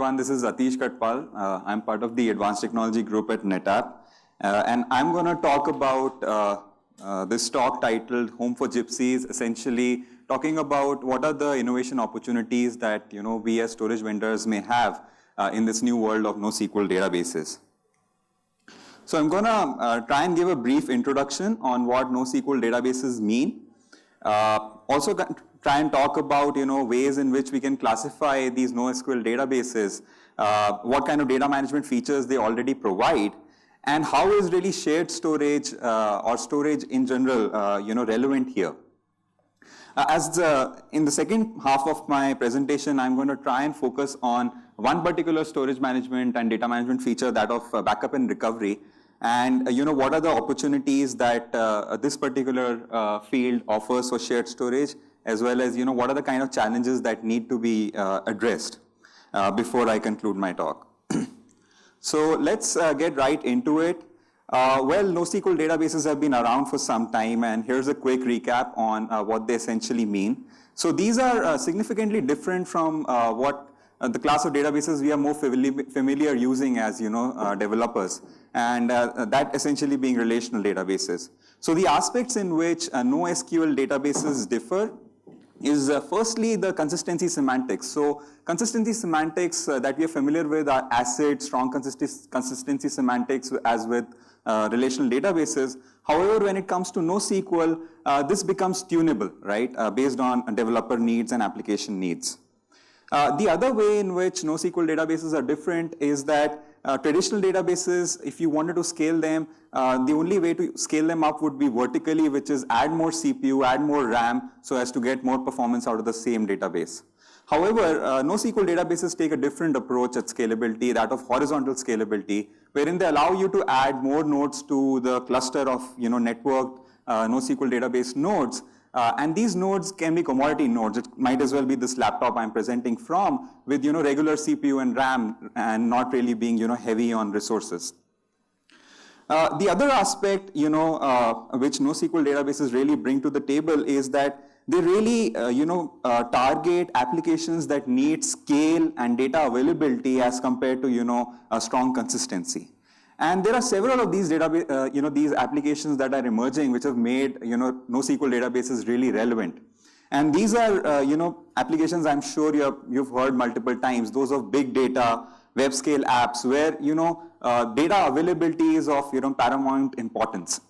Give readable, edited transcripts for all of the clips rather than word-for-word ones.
everyone. This is Atish Kathpal. I'm part of the Advanced Technology Group at NetApp. And I'm going to talk about this talk titled Home for Gypsies, essentially talking about what are the innovation opportunities that we as storage vendors may have in this new world of NoSQL databases. So I'm going to try and give a brief introduction on what NoSQL databases mean. Also try and talk about ways in which we can classify these NoSQL databases, what kind of data management features they already provide, and how is really shared storage or storage in general relevant here. In the second half of my presentation, I'm going to try and focus on one particular storage management and data management feature, that of backup and recovery, and what are the opportunities that this particular field offers for shared storage, as well as what are the kind of challenges that need to be addressed before I conclude my talk. So let's get right into it. Well, NoSQL databases have been around for some time, and here's a quick recap on what they essentially mean. So these are significantly different from what the class of databases we are more familiar using as developers, and that essentially being relational databases. So the aspects in which NoSQL databases differ is firstly the consistency semantics. So consistency semantics that we are familiar with are ACID, strong consistency semantics as with relational databases. However, when it comes to NoSQL, this becomes tunable, right, based on developer needs and application needs. The other way in which NoSQL databases are different is that traditional databases, if you wanted to scale them, the only way to scale them up would be vertically, which is add more CPU, add more RAM, so as to get more performance out of the same database. However, NoSQL databases take a different approach at scalability, that of horizontal scalability, wherein they allow you to add more nodes to the cluster of networked NoSQL database nodes. And these nodes can be commodity nodes. It might as well be this laptop I'm presenting from with regular CPU and RAM and not really being heavy on resources. The other aspect which NoSQL databases really bring to the table is that they really target applications that need scale and data availability as compared to a strong consistency. And there are several of these database, these applications that are emerging, which have made NoSQL databases really relevant. And these are applications I'm sure you've heard multiple times. Those of big data, web scale apps, where data availability is of paramount importance.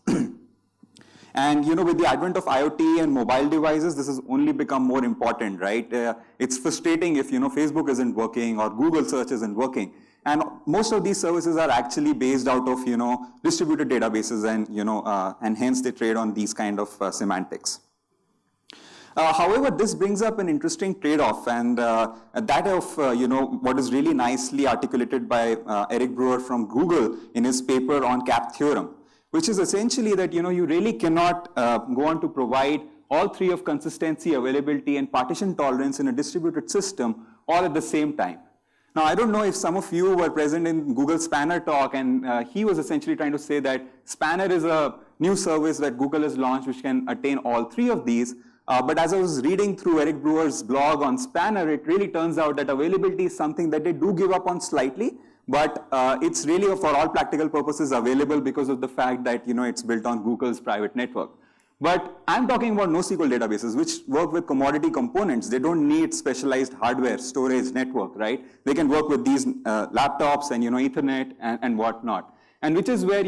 And with the advent of IoT and mobile devices, this has only become more important, right? It's frustrating if Facebook isn't working or Google search isn't working. And most of these services are actually based out of distributed databases, and hence they trade on these kind of semantics. However, this brings up an interesting trade-off, and that of what is really nicely articulated by Eric Brewer from Google in his paper on CAP theorem, which is essentially that you really cannot go on to provide all three of consistency, availability, and partition tolerance in a distributed system all at the same time. Now, I don't know if some of you were present in Google Spanner talk, and he was essentially trying to say that Spanner is a new service that Google has launched which can attain all three of these. But as I was reading through Eric Brewer's blog on Spanner, it really turns out that availability is something that they do give up on slightly, but it's really for all practical purposes available because of the fact that it's built on Google's private network. But I'm talking about NoSQL databases, which work with commodity components. They don't need specialized hardware, storage, network, right? They can work with these laptops and Ethernet and whatnot. And which is where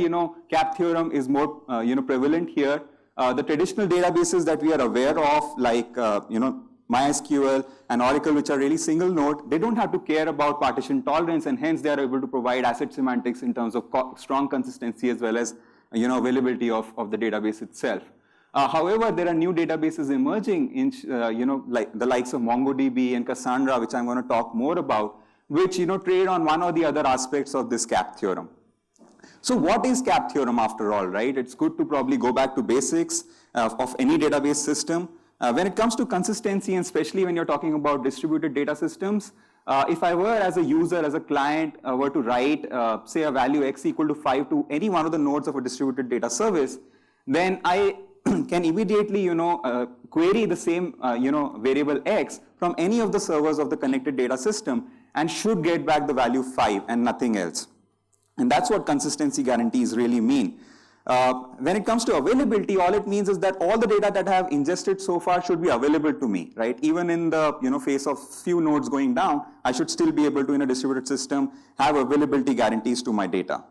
CAP theorem is more prevalent here. The traditional databases that we are aware of, like MySQL and Oracle, which are really single node, they don't have to care about partition tolerance, and hence they are able to provide ACID semantics in terms of strong consistency as well as availability of the database itself. However, there are new databases emerging in, like the likes of MongoDB and Cassandra, which I'm going to talk more about, which trade on one or the other aspects of this CAP theorem. So what is CAP theorem after all, right? It's good to probably go back to basics of any database system. When it comes to consistency, and especially when you're talking about distributed data systems, if I were as a user, as a client, were to write, say, a value x equal to 5 to any one of the nodes of a distributed data service, then I can immediately, query the same, variable x from any of the servers of the connected data system. and should get back the value 5 and nothing else. And that's what consistency guarantees really mean. When it comes to availability, all it means is that all the data that I have ingested so far should be available to me, right? Even in the face of few nodes going down, I should still be able to, in a distributed system, have availability guarantees to my data.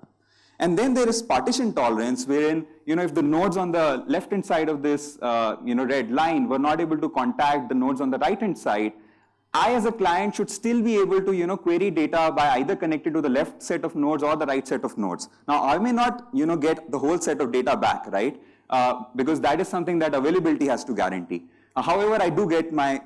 And then there is partition tolerance, wherein if the nodes on the left-hand side of this red line were not able to contact the nodes on the right-hand side, I as a client should still be able to query data by either connected to the left set of nodes or the right set of nodes. Now I may not get the whole set of data back, right? Because that is something that availability has to guarantee. However, I do get my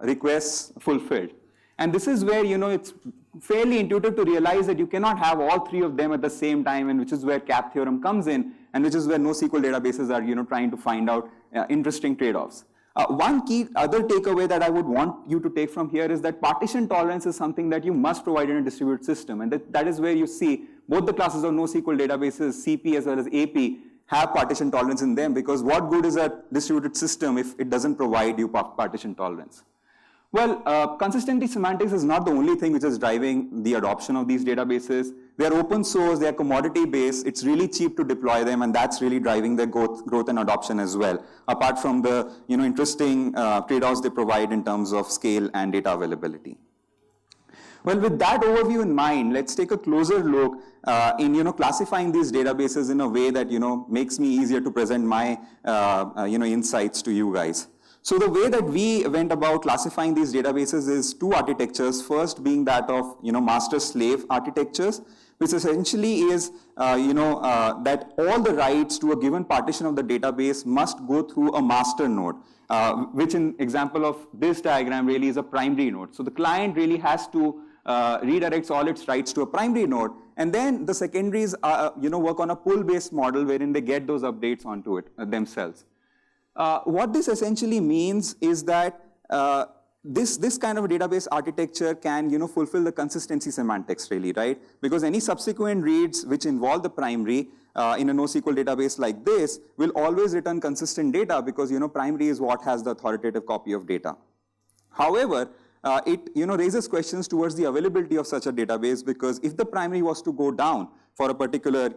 requests fulfilled. And this is where it's fairly intuitive to realize that you cannot have all three of them at the same time, and which is where CAP theorem comes in, and which is where NoSQL databases are trying to find out interesting trade-offs. One key other takeaway that I would want you to take from here is that partition tolerance is something that you must provide in a distributed system, and that is where you see both the classes of NoSQL databases, CP as well as AP, have partition tolerance in them, because what good is a distributed system if it doesn't provide you partition tolerance? Well, consistency semantics is not the only thing which is driving the adoption of these databases. They are open source, they are commodity based, it's really cheap to deploy them, and that's really driving their growth and adoption as well, apart from the interesting trade-offs they provide in terms of scale and data availability. Well, with that overview in mind, let's take a closer look in classifying these databases in a way that makes me easier to present my insights to you guys. So the way that we went about classifying these databases is two architectures. First being that of master-slave architectures, which essentially is that all the writes to a given partition of the database must go through a master node, which in example of this diagram really is a primary node. So the client really has to redirects all its writes to a primary node, and then the secondaries work on a pull-based model wherein they get those updates onto it themselves. What this essentially means is that this kind of a database architecture can fulfill the consistency semantics really, right? Because any subsequent reads which involve the primary in a NoSQL database like this will always return consistent data, because primary is what has the authoritative copy of data. However, it raises questions towards the availability of such a database, because if the primary was to go down for a particular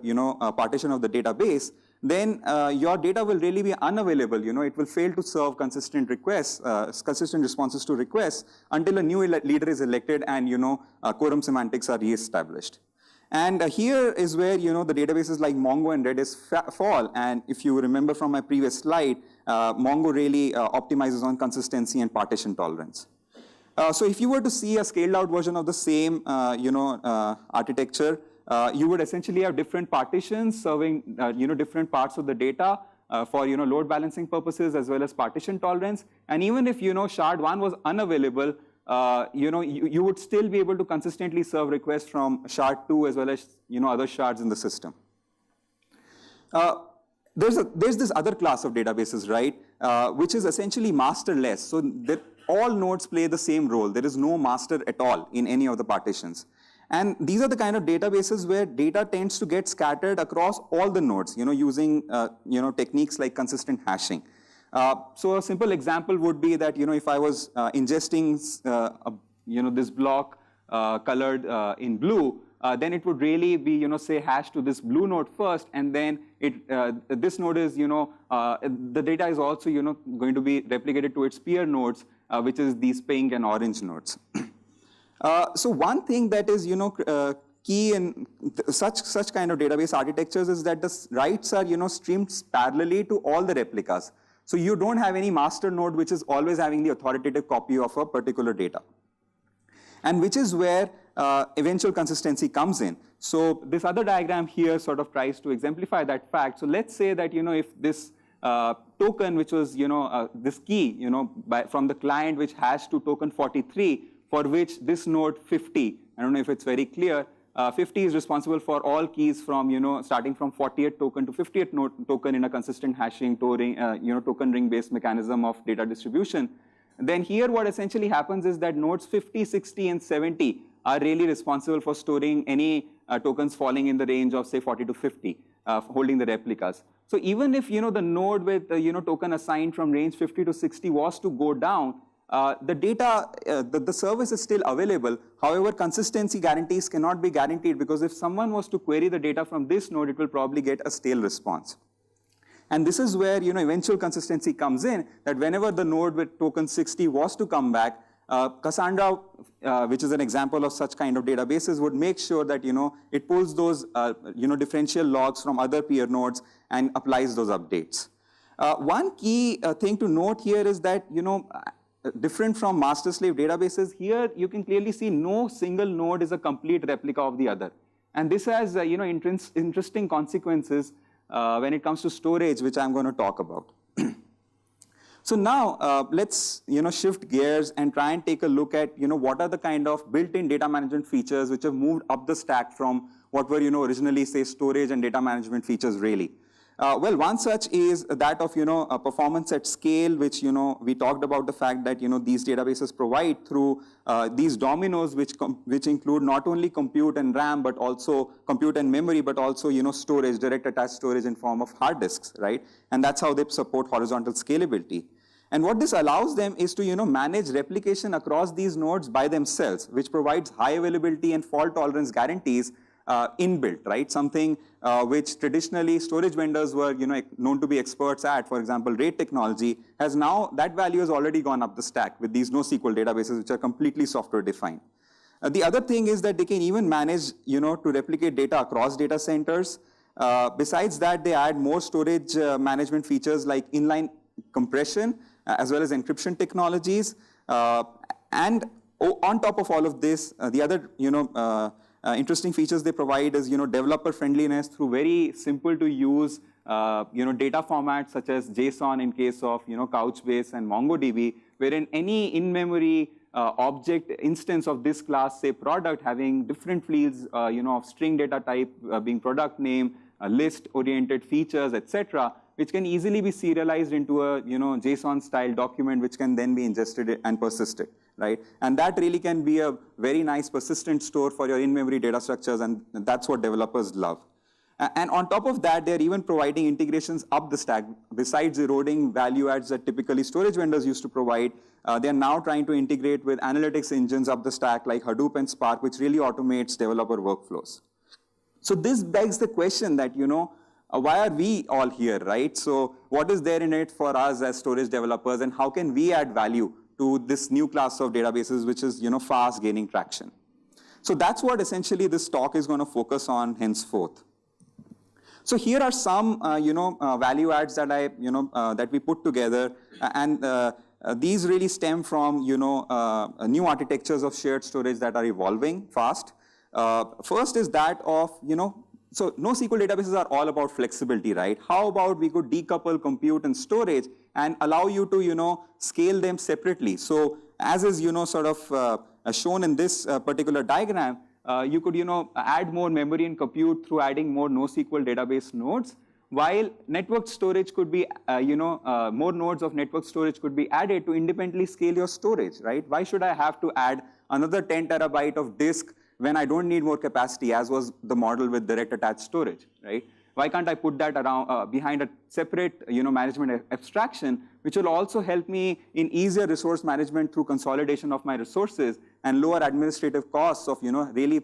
partition of the database, then your data will really be unavailable. It will fail to serve consistent requests, consistent responses to requests until a new leader is elected and quorum semantics are re-established. And here is where the databases like Mongo and Redis fall. And if you remember from my previous slide, Mongo really optimizes on consistency and partition tolerance. So if you were to see a scaled out version of the same architecture, you would essentially have different partitions serving different parts of the data for load balancing purposes as well as partition tolerance. And even if shard 1 was unavailable, you would still be able to consistently serve requests from shard 2 as well as other shards in the system. There's this other class of databases, right, which is essentially masterless. So that all nodes play the same role. There is no master at all in any of the partitions. And these are the kind of databases where data tends to get scattered across all the nodes, using techniques like consistent hashing. So a simple example would be that if I was ingesting this block colored in blue, then it would really be say hash to this blue node first, and then this node is the data is also going to be replicated to its peer nodes, which is these pink and orange nodes. So one thing that is key in such kind of database architectures is that the writes are streamed parallelly to all the replicas. So you don't have any master node which is always having the authoritative copy of a particular data, and which is where eventual consistency comes in. So this other diagram here sort of tries to exemplify that fact. So let's say that if this token, which was this key from the client which hashed to token 43, for which this node 50, I don't know if it's very clear, 50 is responsible for all keys from starting from 40th token to 50th token in a consistent hashing token ring based mechanism of data distribution. Then here what essentially happens is that nodes 50, 60, and 70 are really responsible for storing any tokens falling in the range of say 40 to 50, holding the replicas. So even if the node with token assigned from range 50 to 60 was to go down, the data, the service is still available. However, consistency guarantees cannot be guaranteed, because if someone was to query the data from this node, it will probably get a stale response. And this is where eventual consistency comes in, that whenever the node with token 60 was to come back, Cassandra, which is an example of such kind of databases, would make sure that it pulls those differential logs from other peer nodes and applies those updates. One key thing to note here is that different from master-slave databases, here you can clearly see no single node is a complete replica of the other, and this has interesting consequences when it comes to storage, which I'm going to talk about. So now let's shift gears and try and take a look at what are the kind of built-in data management features which have moved up the stack from what were originally, say, storage and data management features really. Well, one such is that of a performance at scale, which we talked about the fact that these databases provide through these dominoes, which include not only compute and RAM, but also compute and memory, but also storage, direct attached storage in form of hard disks, right? And that's how they support horizontal scalability. And what this allows them is to manage replication across these nodes by themselves, which provides high availability and fault tolerance guarantees inbuilt, right? Something which traditionally storage vendors were known to be experts at, for example, RAID technology, has now, that value has already gone up the stack with these NoSQL databases, which are completely software defined. The other thing is that they can even manage to replicate data across data centers. Besides that, they add more storage management features like inline compression, as well as encryption technologies. And on top of all of this, the other interesting features they provide is developer friendliness through very simple to use data formats such as JSON in case of Couchbase and MongoDB, wherein any in-memory object instance of this class, say product, having different fields of string data type being product name, list-oriented features, etc., which can easily be serialized into a JSON-style document, which can then be ingested and persisted, right? And that really can be a very nice persistent store for your in-memory data structures, and that's what developers love. And on top of that, they're even providing integrations up the stack. Besides eroding value adds that typically storage vendors used to provide, they're now trying to integrate with analytics engines up the stack like Hadoop and Spark, which really automates developer workflows. So this begs the question that, why are we all here, right? So what is there in it for us as storage developers, and how can we add value to this new class of databases, which is fast gaining traction? So that's what essentially this talk is going to focus on henceforth. So here are some value adds that that we put together, and these really stem from new architectures of shared storage that are evolving fast. First is that of so NoSQL databases are all about flexibility, right? How about we could decouple compute and storage and allow you to scale them separately? So as is sort of shown in this particular diagram, you could add more memory and compute through adding more NoSQL database nodes, while network storage could be more nodes of network storage could be added to independently scale your storage, right? Why should I have to add another 10 terabyte of disk when I don't need more capacity, as was the model with direct attached storage, right? Why can't I put that around behind a separate management abstraction, which will also help me in easier resource management through consolidation of my resources and lower administrative costs of really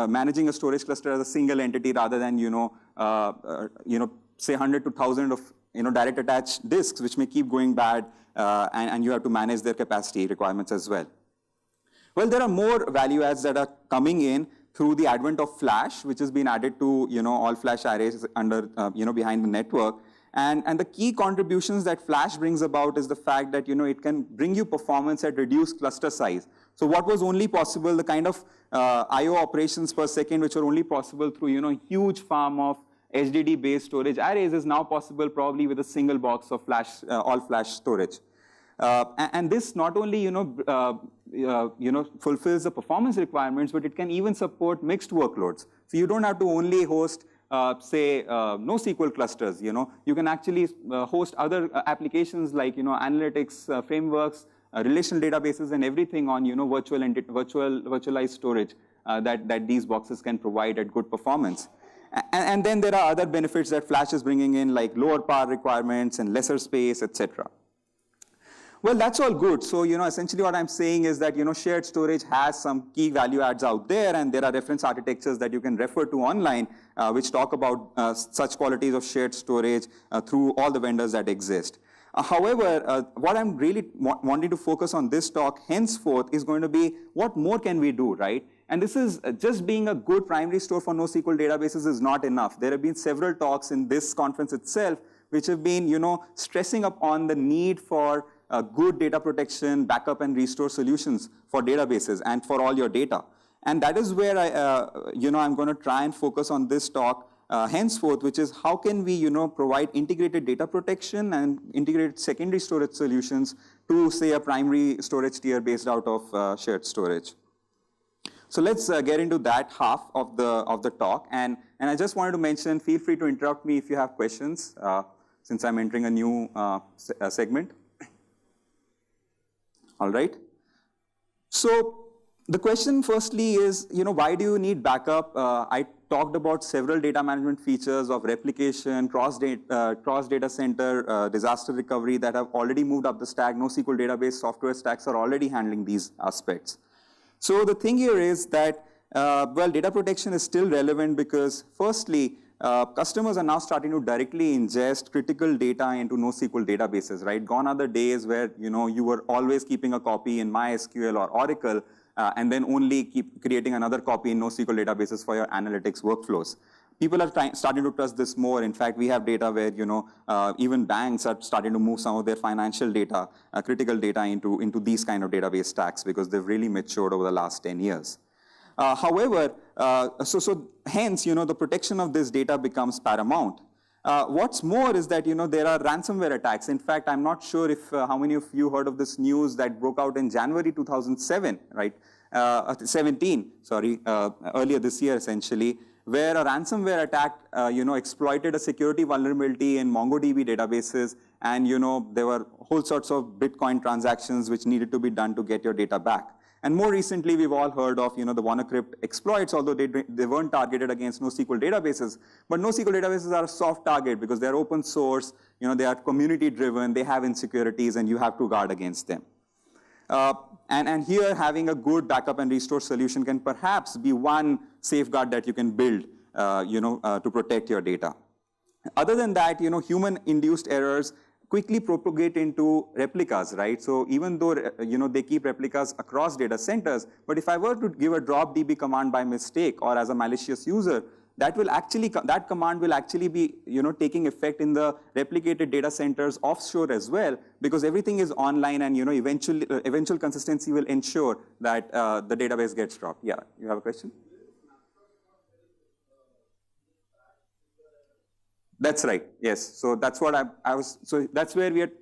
managing a storage cluster as a single entity rather than say 100 to 1,000 of direct attached disks, which may keep going bad, and you have to manage their capacity requirements as well. Well, there are more value adds that are coming in through the advent of Flash, which has been added to all Flash arrays under behind the network. And the key contributions that Flash brings about is the fact that it can bring you performance at reduced cluster size. So what was only possible, the kind of I/O operations per second, which were only possible through huge farm of HDD-based storage arrays, is now possible probably with a single box of Flash, all Flash storage. And this not only fulfills the performance requirements, but it can even support mixed workloads. So you don't have to only host say NoSQL clusters. You can actually host other applications like analytics frameworks, relational databases, and everything on virtualized storage that these boxes can provide at good performance. And then there are other benefits that Flash is bringing in, like lower power requirements and lesser space, etc. Well, that's all good. So, essentially what I'm saying is that, shared storage has some key value adds out there, and there are reference architectures that you can refer to online, which talk about such qualities of shared storage through all the vendors that exist. However, what I'm really wanting to focus on this talk henceforth is going to be what more can we do, right? And this is just being a good primary store for NoSQL databases is not enough. There have been several talks in this conference itself which have been, stressing upon the need for good data protection, backup and restore solutions for databases and for all your data. And that is where I'm going to try and focus on this talk henceforth, which is how can we, provide integrated data protection and integrated secondary storage solutions to, say, a primary storage tier based out of shared storage. So let's get into that half of the talk. And I just wanted to mention, feel free to interrupt me if you have questions, since I'm entering a new segment. All right. So the question firstly is, why do you need backup? I talked about several data management features of replication, cross data center, disaster recovery that have already moved up the stack. NoSQL database software stacks are already handling these aspects. So the thing here is that, data protection is still relevant because firstly, customers are now starting to directly ingest critical data into NoSQL databases, right? Gone are the days where, you were always keeping a copy in MySQL or Oracle, and then only keep creating another copy in NoSQL databases for your analytics workflows. People are starting to trust this more. In fact, we have data where, even banks are starting to move some of their financial data, critical data into these kind of database stacks because they've really matured over the last 10 years. However, hence, the protection of this data becomes paramount. What's more is that, there are ransomware attacks. In fact, I'm not sure if how many of you heard of this news that broke out in January 2007, right? 17, sorry, earlier this year, essentially, where a ransomware attack, exploited a security vulnerability in MongoDB databases, and, there were whole sorts of Bitcoin transactions which needed to be done to get your data back. And more recently, we've all heard of, the WannaCrypt exploits, although they weren't targeted against NoSQL databases. But NoSQL databases are a soft target because they're open source, they are community driven, they have insecurities, and you have to guard against them. And here, having a good backup and restore solution can perhaps be one safeguard that you can build, to protect your data. Other than that, human-induced errors quickly propagate into replicas, right? So even though, they keep replicas across data centers, but if I were to give a drop DB command by mistake or as a malicious user, that command will actually be, taking effect in the replicated data centers offshore as well, because everything is online and, eventual consistency will ensure that the database gets dropped. Yeah, you have a question? That's right. Yes. So that's what I was. So that's where we are.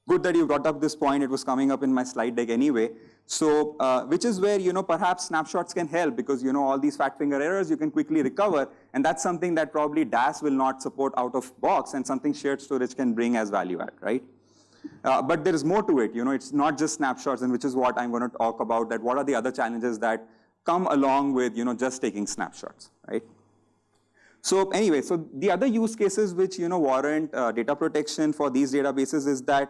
Good that you brought up this point. It was coming up in my slide deck anyway. So which is where perhaps snapshots can help because all these fat finger errors you can quickly recover, and that's something that probably DAS will not support out of box, and something shared storage can bring as value add, right? But there is more to it. It's not just snapshots, and which is what I'm going to talk about. That what are the other challenges that come along with just taking snapshots, right? So anyway, so the other use cases which warrant data protection for these databases is that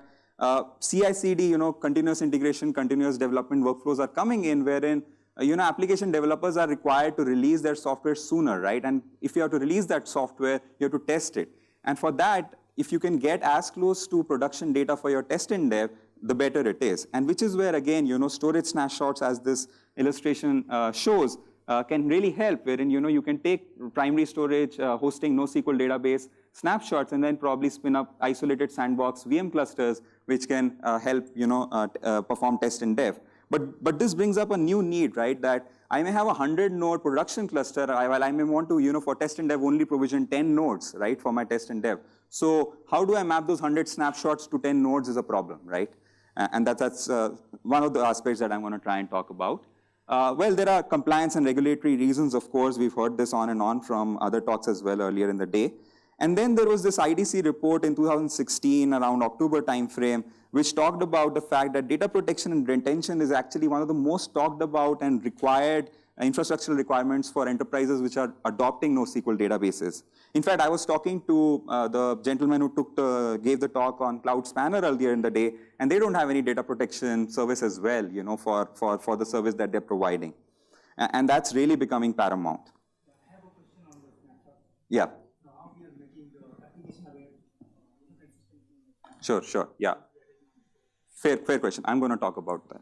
CI/CD, continuous integration, continuous development workflows are coming in, wherein application developers are required to release their software sooner, right? And if you have to release that software, you have to test it. And for that, if you can get as close to production data for your test and dev, the better it is. And which is where again, storage snapshots, as this illustration shows, can really help, wherein you can take primary storage, hosting NoSQL database snapshots, and then probably spin up isolated sandbox VM clusters, which can help perform test and dev. But this brings up a new need, right? That I may have a 100-node production cluster, while I may want to for test and dev only provision 10 nodes, right, for my test and dev. So how do I map those 100 snapshots to 10 nodes is a problem, right? And that's one of the aspects that I'm going to try and talk about. Well, there are compliance and regulatory reasons, of course. We've heard this on and on from other talks as well earlier in the day. And then there was this IDC report in 2016, around October timeframe, which talked about the fact that data protection and retention is actually one of the most talked about and required infrastructural requirements for enterprises which are adopting NoSQL databases. In fact, I was talking to the gentleman who gave the talk on Cloud Spanner earlier in the day, and they don't have any data protection service as well, for the service that they're providing. And that's really becoming paramount. I have a question on the snapshot. Yeah. How we are making the application aware. Sure, yeah. Fair question. I'm going to talk about that.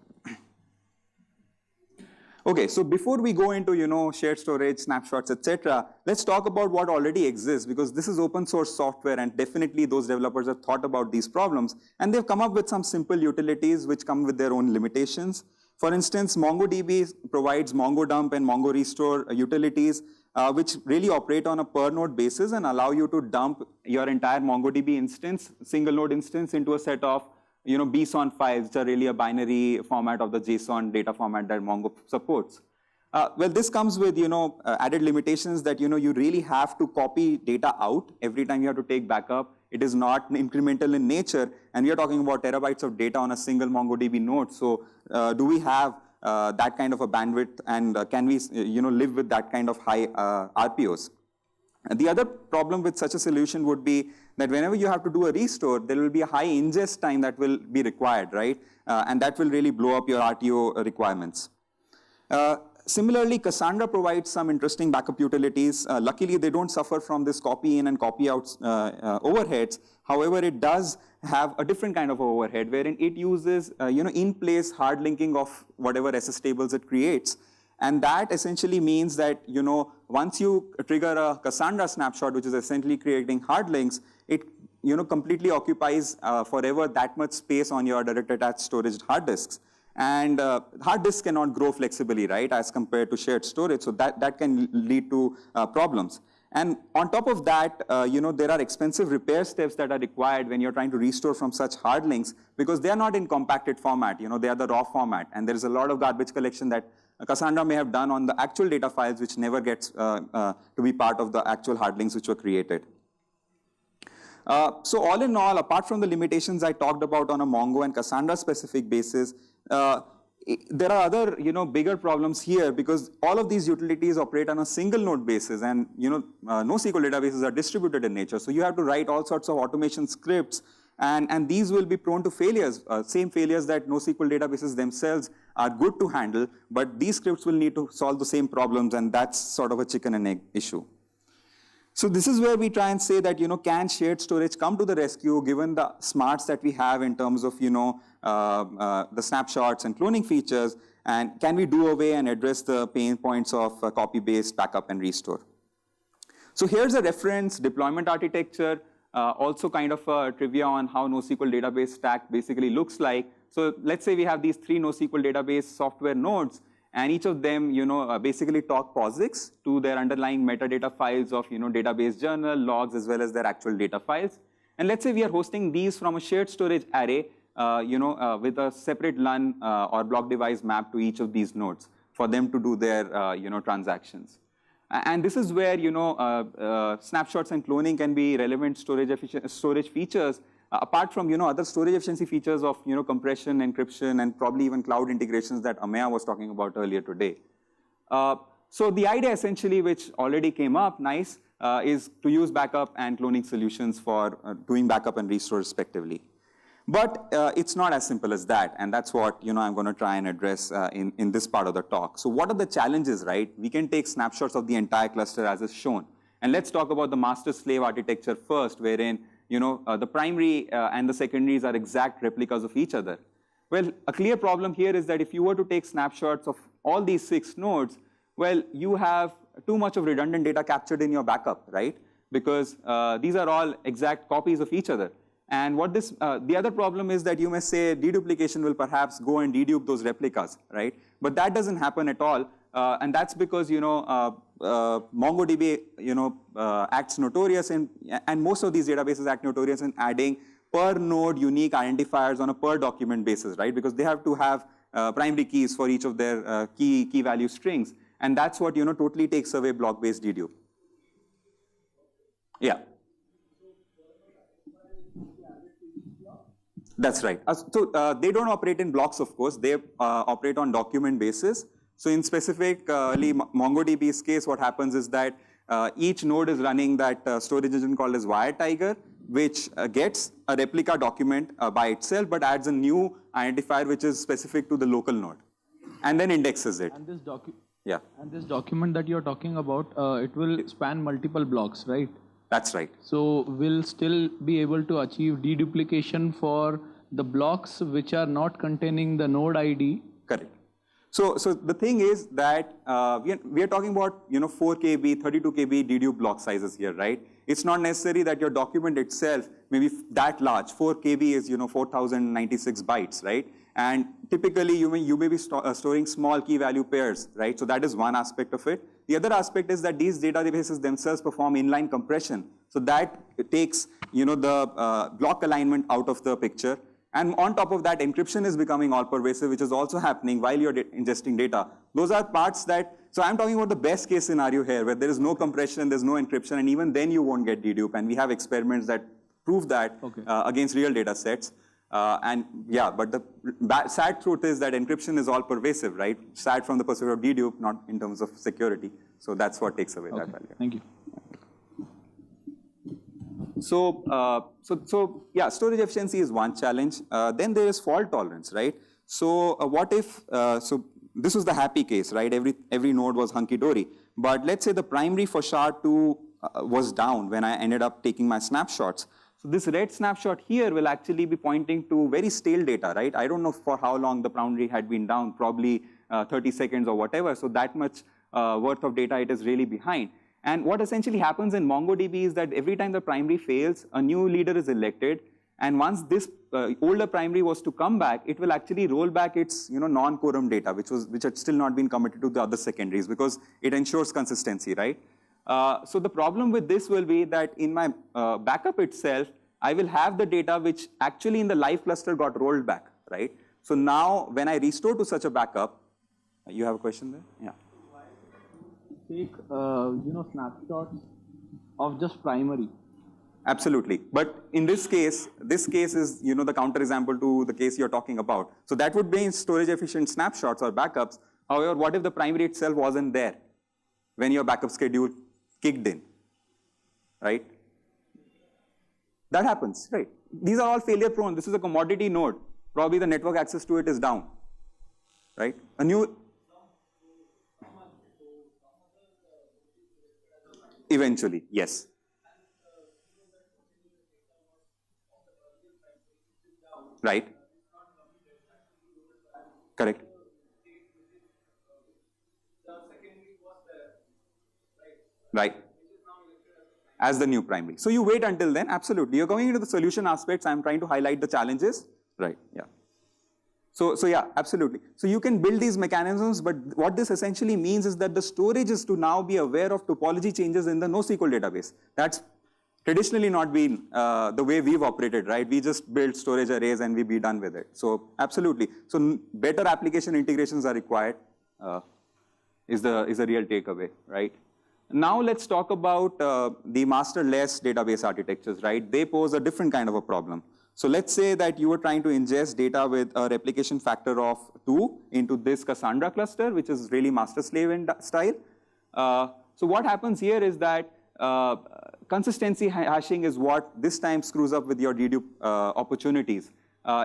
Okay, so before we go into, shared storage, snapshots, etc., let's talk about what already exists, because this is open source software, and definitely those developers have thought about these problems, and they've come up with some simple utilities which come with their own limitations. For instance, MongoDB provides MongoDump and MongoRestore utilities, which really operate on a per node basis and allow you to dump your entire MongoDB instance, single node instance, into a set of BSON files, which are really a binary format of the JSON data format that Mongo supports. Well, this comes with added limitations that you really have to copy data out every time you have to take backup. It is not incremental in nature, and we are talking about terabytes of data on a single MongoDB node. So, do we have that kind of a bandwidth, and can we live with that kind of high RPOs? The other problem with such a solution would be that whenever you have to do a restore, there will be a high ingest time that will be required, right? And that will really blow up your RTO requirements. Similarly, Cassandra provides some interesting backup utilities. Luckily, they don't suffer from this copy in and copy out overheads. However, it does have a different kind of overhead, wherein it uses in-place hard linking of whatever SS tables it creates. And that essentially means that, once you trigger a Cassandra snapshot, which is essentially creating hard links, it, completely occupies forever that much space on your direct attached storage hard disks. And hard disks cannot grow flexibly, right, as compared to shared storage. So that can lead to problems. And on top of that, there are expensive repair steps that are required when you're trying to restore from such hard links, because they are not in compacted format. They are the raw format. And there is a lot of garbage collection that Cassandra may have done on the actual data files, which never gets to be part of the actual hard links which were created. So all in all, apart from the limitations I talked about on a Mongo and Cassandra specific basis, there are other bigger problems here, because all of these utilities operate on a single node basis, and NoSQL databases are distributed in nature. So you have to write all sorts of automation scripts, and these will be prone to failures, same failures that NoSQL databases themselves are good to handle, but these scripts will need to solve the same problems, and that's sort of a chicken and egg issue. So this is where we try and say that, can shared storage come to the rescue given the smarts that we have in terms of, the snapshots and cloning features, and can we do away and address the pain points of copy-based backup and restore? So here's a reference deployment architecture, also kind of a trivia on how NoSQL database stack basically looks like. So let's say we have these 3 NoSQL database software nodes, and each of them, basically talk POSIX to their underlying metadata files of, database journal, logs, as well as their actual data files. And let's say we are hosting these from a shared storage array, with a separate LUN or block device map to each of these nodes for them to do their, transactions. And this is where, snapshots and cloning can be relevant storage features, apart from, other storage efficiency features of, compression, encryption, and probably even cloud integrations that Ameya was talking about earlier today. So the idea essentially, which already came up, nice, is to use backup and cloning solutions for doing backup and restore respectively. But it's not as simple as that, and that's what I'm going to try and address in this part of the talk. So what are the challenges, right? We can take snapshots of the entire cluster as is shown. And let's talk about the master-slave architecture first, wherein the primary and the secondaries are exact replicas of each other. Well, a clear problem here is that if you were to take snapshots of all these 6 nodes, well, you have too much of redundant data captured in your backup, right? Because these are all exact copies of each other. And what the other problem is that you may say deduplication will perhaps go and dedupe those replicas, right? But that doesn't happen at all. And that's because, MongoDB, acts notorious in, and most of these databases act notorious in adding per node unique identifiers on a per document basis, right? Because they have to have primary keys for each of their key value strings. And that's what, totally takes away block-based dedupe. Yeah. That's right. So they don't operate in blocks, of course. They operate on document basis. So in specifically MongoDB's case, what happens is that each node is running that storage engine called as WireTiger, which gets a replica document by itself, but adds a new identifier which is specific to the local node, and then indexes it. And this document that you're talking about, it will span multiple blocks, right? That's right. So we'll still be able to achieve deduplication for the blocks which are not containing the node ID. Correct. So the thing is that we are talking about 4 KB, 32 KB dedupe block sizes here, right? It's not necessary that your document itself may be that large. 4 KB is 4096 bytes, right? And typically you may be storing small key value pairs, right? So that is one aspect of it. The other aspect is that these databases themselves perform inline compression. So that takes the block alignment out of the picture. And on top of that, encryption is becoming all pervasive, which is also happening while you're ingesting data. Those are parts that, so I'm talking about the best case scenario here, where there is no compression, there's no encryption, and even then you won't get dedupe. And we have experiments that prove that against real data sets. And yeah, but the sad truth is that encryption is all pervasive, right? Sad from the perspective of dedupe, not in terms of security. So that's what takes away that value. Thank you. So yeah, storage efficiency is one challenge. Then there is fault tolerance, right? So what if, so this was the happy case, right? Every node was hunky-dory. But let's say the primary for SHA-2 was down when I ended up taking my snapshots. So this red snapshot here will actually be pointing to very stale data, right? I don't know for how long the primary had been down, probably 30 seconds or whatever. So that much worth of data it is really behind. And what essentially happens in MongoDB is that every time the primary fails, a new leader is elected. And once this older primary was to come back, it will actually roll back its non-quorum data, which had still not been committed to the other secondaries, because it ensures consistency, right? So the problem with this will be that in my backup itself, I will have the data which actually in the live cluster got rolled back, right? So now when I restore to such a backup, you have a question there? Yeah. Take snapshots of just primary. Absolutely. But in this case is the counterexample to the case you're talking about. So that would be storage efficient snapshots or backups. However, what if the primary itself wasn't there when your backup schedule kicked in, right? That happens, right? These are all failure prone. This is a commodity node. Probably the network access to it is down, right? Eventually, yes. Right. Correct. Right. As the new primary. So you wait until then, absolutely. You're going into the solution aspects. I'm trying to highlight the challenges. Right, yeah. So yeah, absolutely. So you can build these mechanisms, but what this essentially means is that the storage is to now be aware of topology changes in the NoSQL database. That's traditionally not been the way we've operated, right? We just build storage arrays and we be done with it. So absolutely. So better application integrations are required is the real takeaway, right? Now let's talk about the masterless database architectures, right? They pose a different kind of a problem. So let's say that you were trying to ingest data with a replication factor of 2 into this Cassandra cluster, which is really master-slave style. So what happens here is that consistency hashing is what this time screws up with your dedupe opportunities.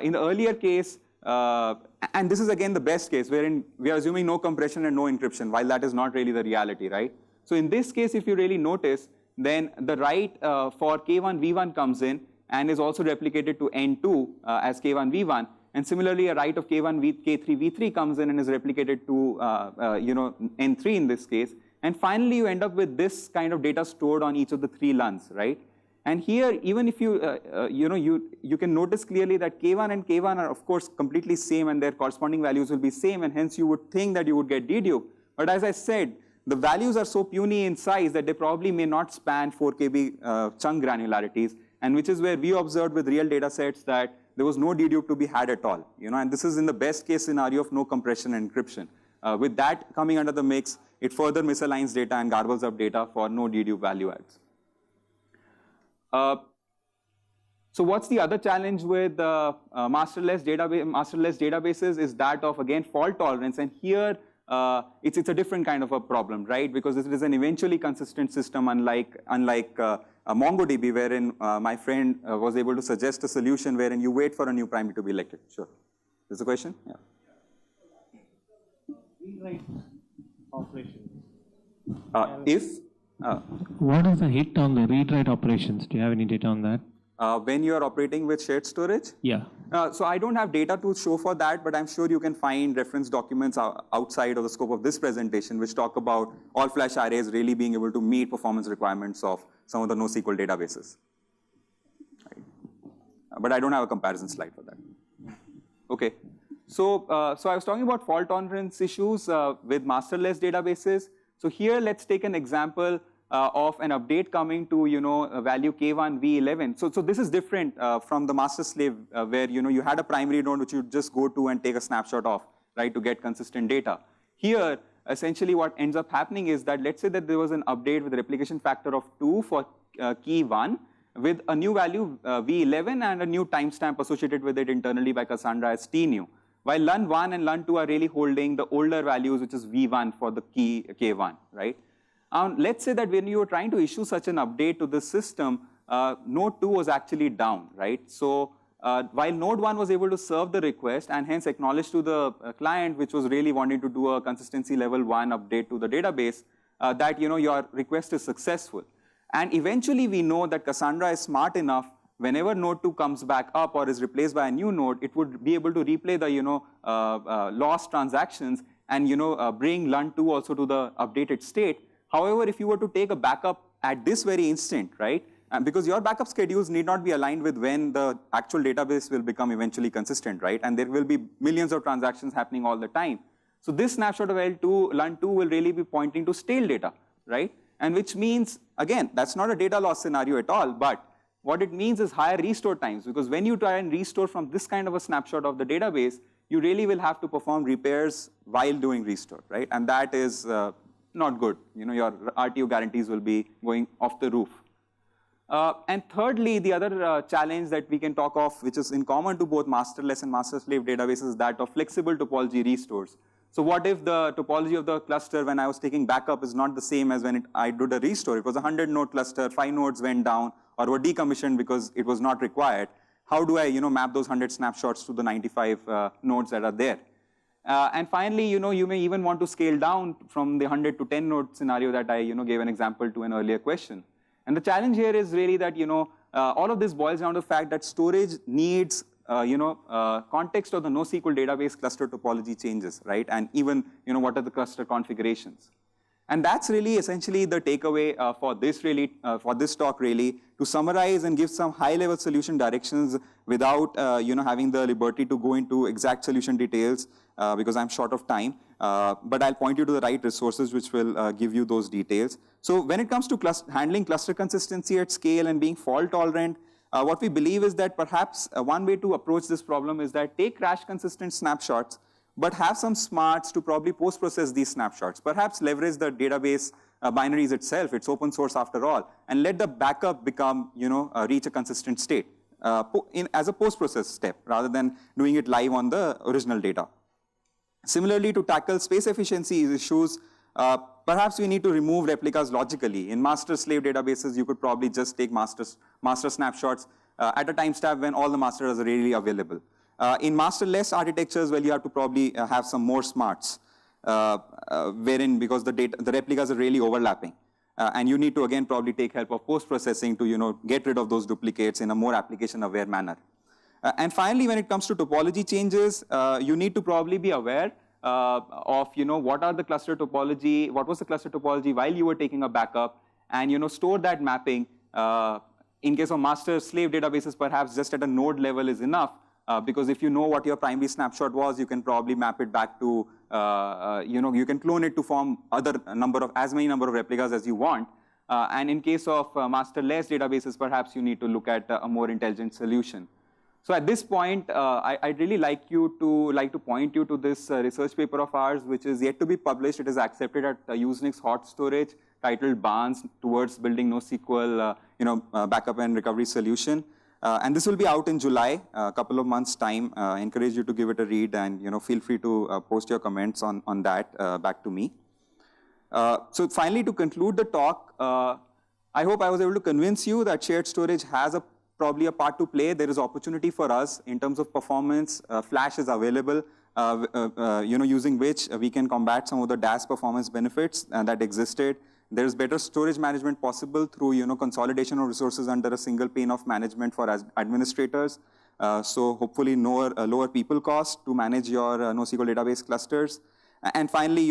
In the earlier case, and this is again the best case, wherein we are assuming no compression and no encryption, while that is not really the reality, right? So in this case, if you really notice, then the write for K1 V1 comes in and is also replicated to N2 as K1 V1. And similarly, a write of K1 K3 V3 comes in and is replicated to N3 in this case. And finally, you end up with this kind of data stored on each of the 3 LUNs, right? And here, even if you can notice clearly that K1 and K1 are of course completely same, and their corresponding values will be same, and hence you would think that you would get dedupe. But as I said, the values are so puny in size that they probably may not span 4 KB chunk granularities, and which is where we observed with real data sets that there was no dedupe to be had at all. And this is in the best case scenario of no compression and encryption. With that coming under the mix, it further misaligns data and garbles up data for no dedupe value adds. So what's the other challenge with masterless databases is that of, again, fault tolerance. And here, it's a different kind of a problem, right? Because it is an eventually consistent system, unlike MongoDB, wherein my friend was able to suggest a solution wherein you wait for a new primary to be elected. Sure. Is the question? Yeah. Read-write operations. What is the hit on the read-write operations? Do you have any data on that? When you are operating with shared storage? Yeah. So I don't have data to show for that, but I'm sure you can find reference documents outside of the scope of this presentation, which talk about all-flash arrays really being able to meet performance requirements of some of the NoSQL databases. Right. But I don't have a comparison slide for that. Okay. So I was talking about fault tolerance issues with masterless databases. So here, let's take an example of an update coming to value K1 V11. So this is different from the master slave where you had a primary node which you just go to and take a snapshot of, right, to get consistent data. Here, essentially what ends up happening is that let's say that there was an update with a replication factor of 2 for key 1 with a new value V11 and a new timestamp associated with it internally by Cassandra as tnew. While LUN1 and LUN2 are really holding the older values, which is V1 for the key K1, right? Let's say that when you were trying to issue such an update to the system, node 2 was actually down, right? So while node 1 was able to serve the request and hence acknowledge to the client, which was really wanting to do a consistency level 1 update to the database, that your request is successful. And eventually we know that Cassandra is smart enough, whenever node 2 comes back up or is replaced by a new node, it would be able to replay the lost transactions and bring LUN2 also to the updated state. However, if you were to take a backup at this very instant, right, because your backup schedules need not be aligned with when the actual database will become eventually consistent, right, and there will be millions of transactions happening all the time. So this snapshot of LUN2 will really be pointing to stale data, right, and which means, again, that's not a data loss scenario at all, but what it means is higher restore times, because when you try and restore from this kind of a snapshot of the database, you really will have to perform repairs while doing restore, right, and that is not good. Your RTO guarantees will be going off the roof. And thirdly, the other challenge that we can talk of, which is in common to both masterless and master-slave databases, is that of flexible topology restores. So what if the topology of the cluster when I was taking backup is not the same as when I did a restore? It was a 100-node cluster, 5 nodes went down or were decommissioned because it was not required. How do I map those 100 snapshots to the 95 nodes that are there? And finally, you may even want to scale down from the 100 to 10 node scenario that I gave an example to an earlier question. And the challenge here is really that all of this boils down to the fact that storage needs context of the NoSQL database cluster topology changes, right? And even what are the cluster configurations. And that's really essentially the takeaway for this talk really, to summarize and give some high-level solution directions without having the liberty to go into exact solution details because I'm short of time. But I'll point you to the right resources which will give you those details. So when it comes to handling cluster consistency at scale and being fault tolerant, what we believe is that perhaps one way to approach this problem is that take crash consistent snapshots, but have some smarts to probably post-process these snapshots. Perhaps leverage the database binaries itself, it's open source after all, and let the backup become, reach a consistent state as a post-process step, rather than doing it live on the original data. Similarly, to tackle space efficiency issues, perhaps we need to remove replicas logically. In master-slave databases, you could probably just take master snapshots at a timestamp when all the masters are really available. In masterless architectures, well, you have to probably have some more smarts, wherein because the replicas are really overlapping. And you need to, again, probably take help of post-processing to, get rid of those duplicates in a more application-aware manner. And finally, when it comes to topology changes, you need to probably be aware of, what was the cluster topology while you were taking a backup, and, store that mapping. In case of master-slave databases, perhaps just at a node level is enough. Because if you know what your primary snapshot was, you can probably map it back to, you can clone it to form as many number of replicas as you want. And in case of masterless databases, perhaps you need to look at a more intelligent solution. So at this point, I'd really like to point you to this research paper of ours, which is yet to be published. It is accepted at Usenix Hot Storage, titled Barnes Towards Building NoSQL, Backup and Recovery Solution. And this will be out in July, a couple of months' time. I encourage you to give it a read, and feel free to post your comments on that back to me. So finally, to conclude the talk, I hope I was able to convince you that shared storage has probably a part to play. There is opportunity for us in terms of performance. Flash is available, using which we can combat some of the DAS performance benefits that existed. There is better storage management possible through consolidation of resources under a single pane of management for administrators. So hopefully lower people cost to manage your NoSQL database clusters. And finally,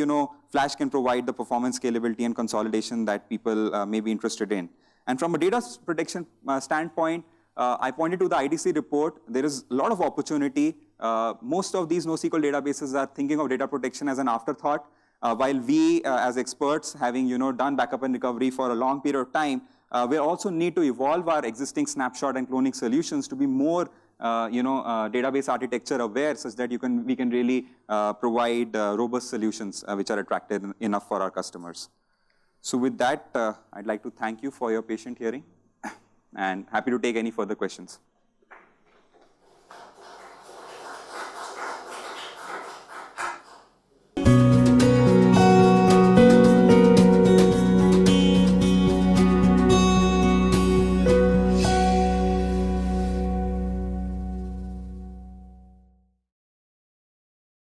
Flash can provide the performance, scalability, and consolidation that people may be interested in. And from a data protection standpoint, I pointed to the IDC report. There is a lot of opportunity. Most of these NoSQL databases are thinking of data protection as an afterthought, while we, as experts, having done backup and recovery for a long period of time, we also need to evolve our existing snapshot and cloning solutions to be more database architecture aware, such that we can really provide robust solutions which are attractive enough for our customers. So with that, I'd like to thank you for your patient hearing, and happy to take any further questions.